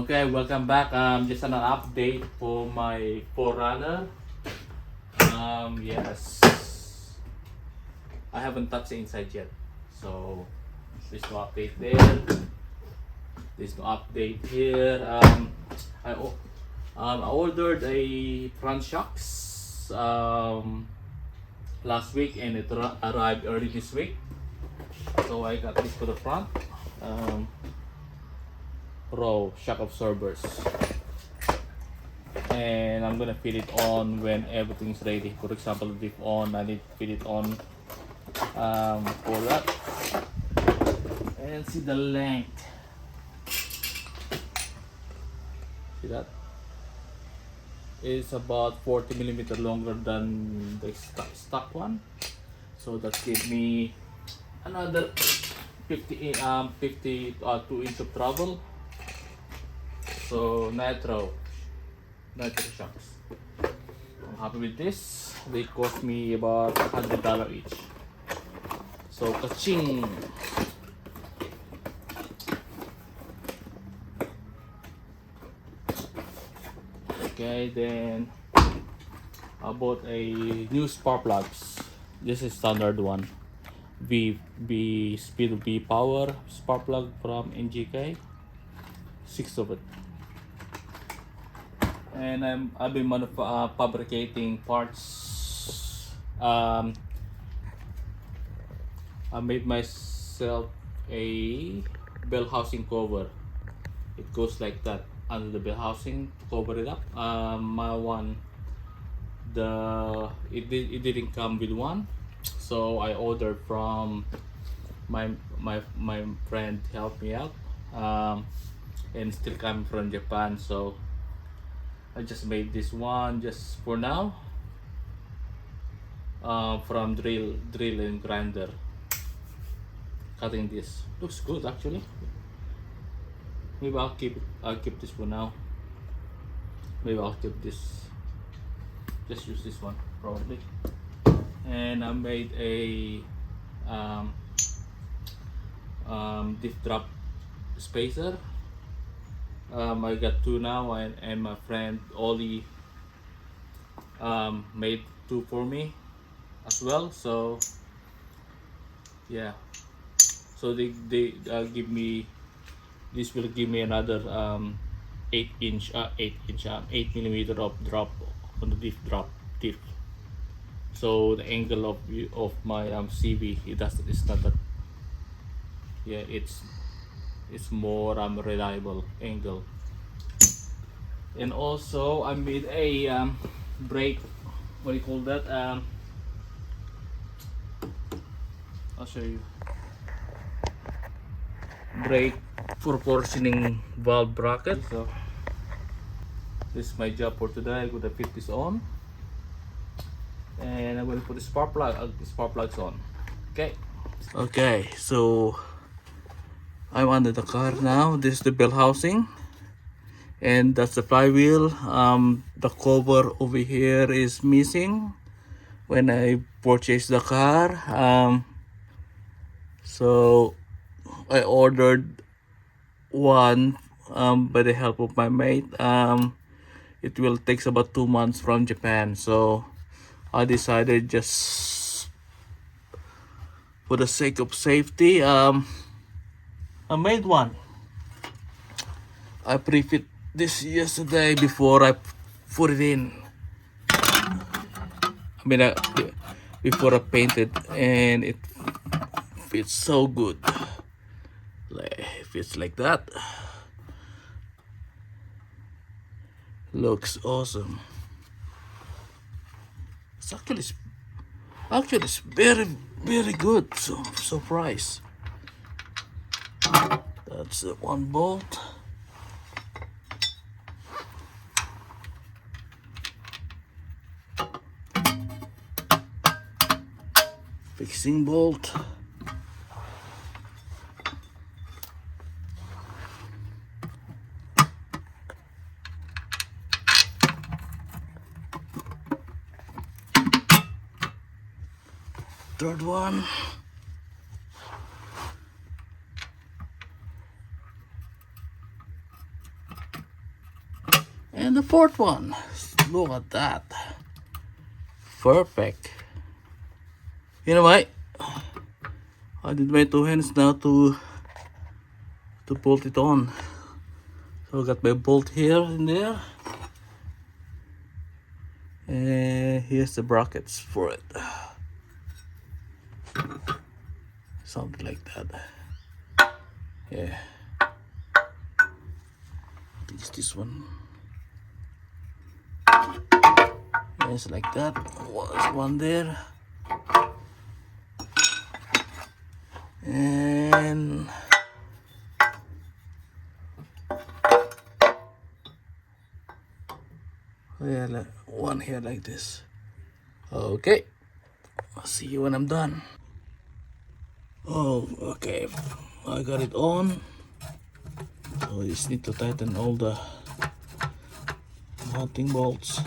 Okay, welcome back. Just an update for my 4Runner. Yes, I haven't touched the inside yet, so there's no update there. There's no update here. I ordered a front shocks last week, and it arrived early this week. So I got this for the front. Pro shock absorbers, and I'm gonna fit it on when everything's ready. For example, the diff on, I need to fit it on for that. And see the length. See that? It's about 40 millimeter longer than the stock one. So that gives me another 52 inch of travel. So nitro shocks. I'm happy with this. They cost me about $100 each. So ka-ching! Okay, then I bought a new spark plugs. This is standard one. V speed V power spark plug from NGK. 6 of it. And I've been fabricating parts. I made myself a bell housing cover. It goes like that under the bell housing to cover it up. My one, it didn't come with one, so I ordered from my friend to help me out, and still coming from Japan. So I just made this one just for now, from drill and grinder. Cutting this looks good actually. Maybe I'll keep this for now. Maybe I'll keep this. Just use this one probably. And I made a diff drop spacer. I got 2 now, and my friend Ollie made 2 for me as well. So yeah, so they give me, this will give me another 8 millimeter of drop on the diff. So the angle of my CV, it's not that, yeah, it's more reliable angle. And also I made a brake, what do you call that, I'll show you. Brake proportioning valve bracket. So this is my job for today. I'm gonna fit this on, and I'm gonna put the spark plugs on. Okay, so I'm under the car now. This is the bell housing, and that's the flywheel. The cover over here is missing when I purchased the car. So I ordered one by the help of my mate. It will take about 2 months from Japan, so I decided, just for the sake of safety, I made one. I pre-fit this yesterday before I put it in. I mean, before I painted, and it fits so good. It fits like that. Looks awesome. It's actually it's very good. So surprised. That's one bolt. Fixing bolt. Third one. fourth one. Look at that. Perfect. You know what? I did my two hands now to bolt it on. So I got my bolt here and there. And here's the brackets for it. Something like that. Yeah. I think it's this one. Yes, like that. Was one there. And yeah, like one here like this. Okay. I'll see you when I'm done. Oh, okay. I got it on. So I just need to tighten all the mounting bolts.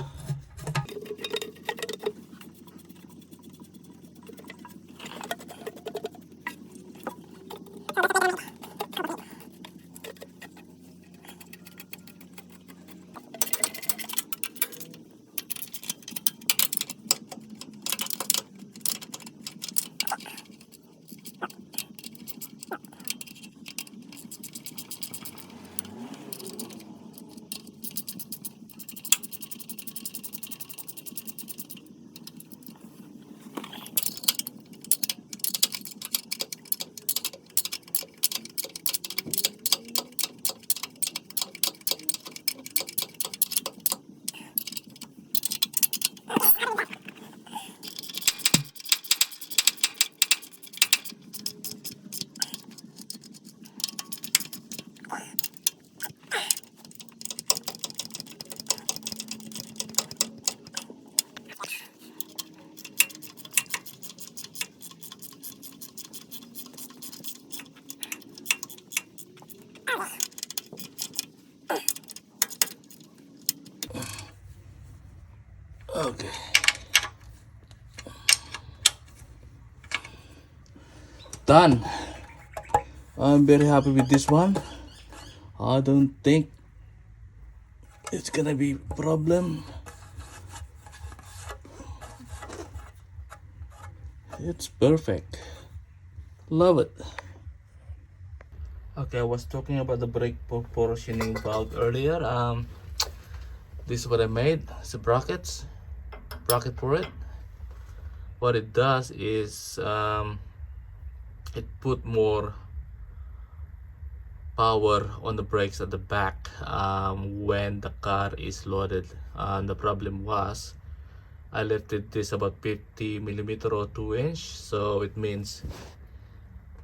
Okay. Done. I'm very happy with this one. I don't think it's gonna be a problem. It's perfect. Love it. Okay, I was talking about the brake proportioning valve earlier. This is what I made. It's a bracket for it. What it does is it put more power on the brakes at the back when the car is loaded. The problem was I lifted this about 50 millimeter or 2 inch, so it means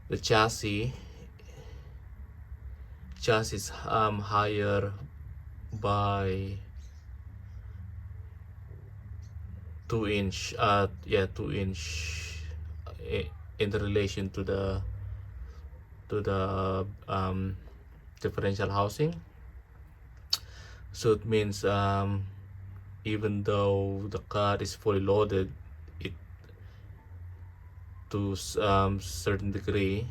the chassis higher by 2 inch. 2 inch in relation to the differential housing. So it means even though the car is fully loaded, it to certain degree,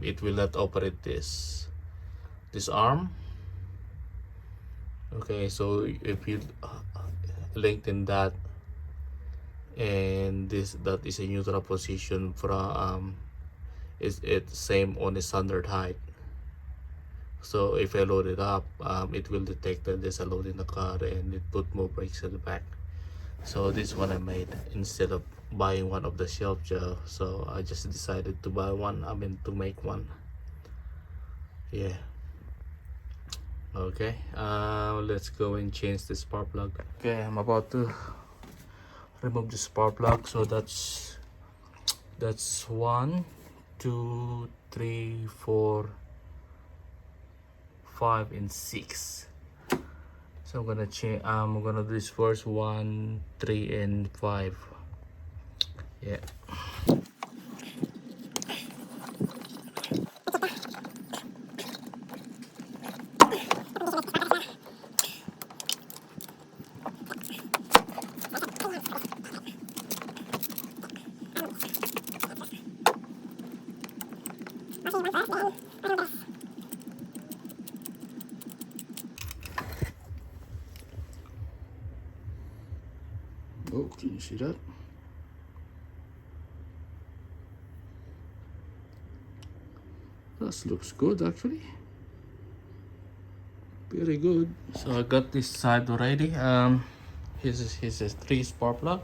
it will not operate this arm. Okay, so if you lengthen that, and that is a neutral position from is it same on the standard height. So if I load it up, it will detect that there's a load in the car and it put more brakes at the back. So this one I made instead of buying one of the shelf. So I just decided to buy one. To make one. Yeah. Okay. Let's go and change the spark plug. Okay, I'm about to remove the spark plug. So that's 1, 2, 3, 4, 5, and 6. So I'm gonna change. I'm gonna do this first. 1, 3, and 5. Yeah. Oh, can you see that? That looks good actually. Very good. So I got this side already. Here's a 3 spark plug.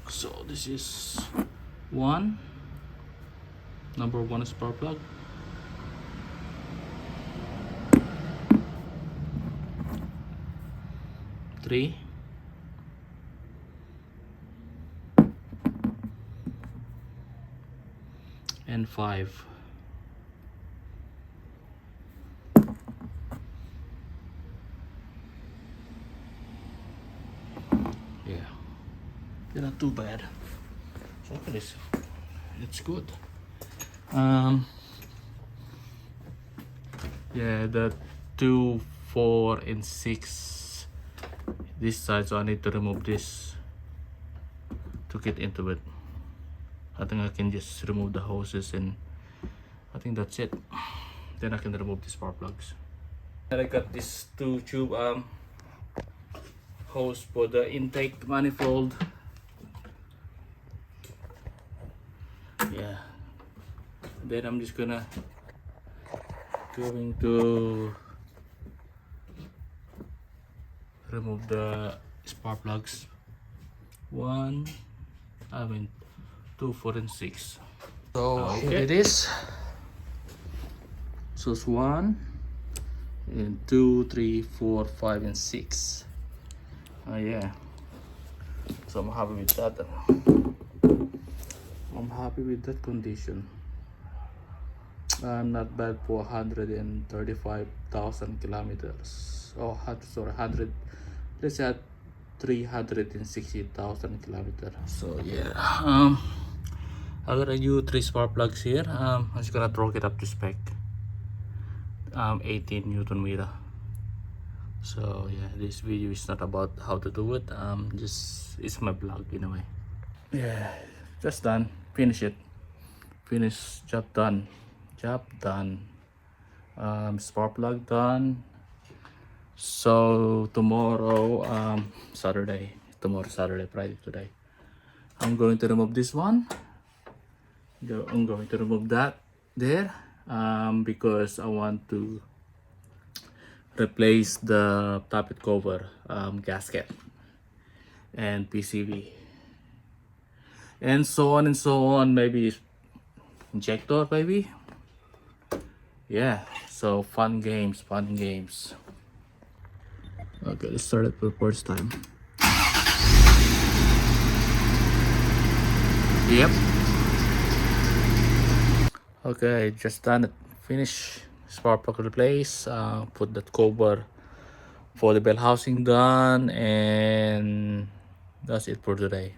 So this is one, number 1 spark plug. Three. And 5. Yeah, they're not too bad. So look at this, it's good. Yeah, the 2, 4, and 6 this side, so I need to remove this to get into it. I think I can just remove the hoses, and I think that's it. Then I can remove the spark plugs. And I got this 2 tube hose for the intake manifold. Yeah, then I'm just going to remove the spark plugs. 2, 4, and 6. So okay. Here it is. So it's 1 and 2, 3, 4, 5, and 6. Yeah, so I'm happy with that. I'm happy with that condition. Not bad for 135,000 kilometers. Oh, sorry, 100. Let's say 360,000 kilometers. So yeah, I got a new 3 spark plugs here. I'm just gonna torque it up to spec. 18 Newton meter. So yeah, this video is not about how to do it. Just it's my blog in a way. Yeah, just done. Finish it. Finish. Job done. Job done. Spark plug done. So tomorrow, Saturday. Tomorrow Saturday, Friday today. I'm going to remove this one. I'm going to remove that there. Because I want to replace the tappet cover gasket and PCV and so on and so on. Maybe injector, maybe. Yeah, so fun games. Okay, let's start it for the first time. Yep. Okay, just done it. Finish. Spark plug replace. Put that cover for the bell housing done, and that's it for today.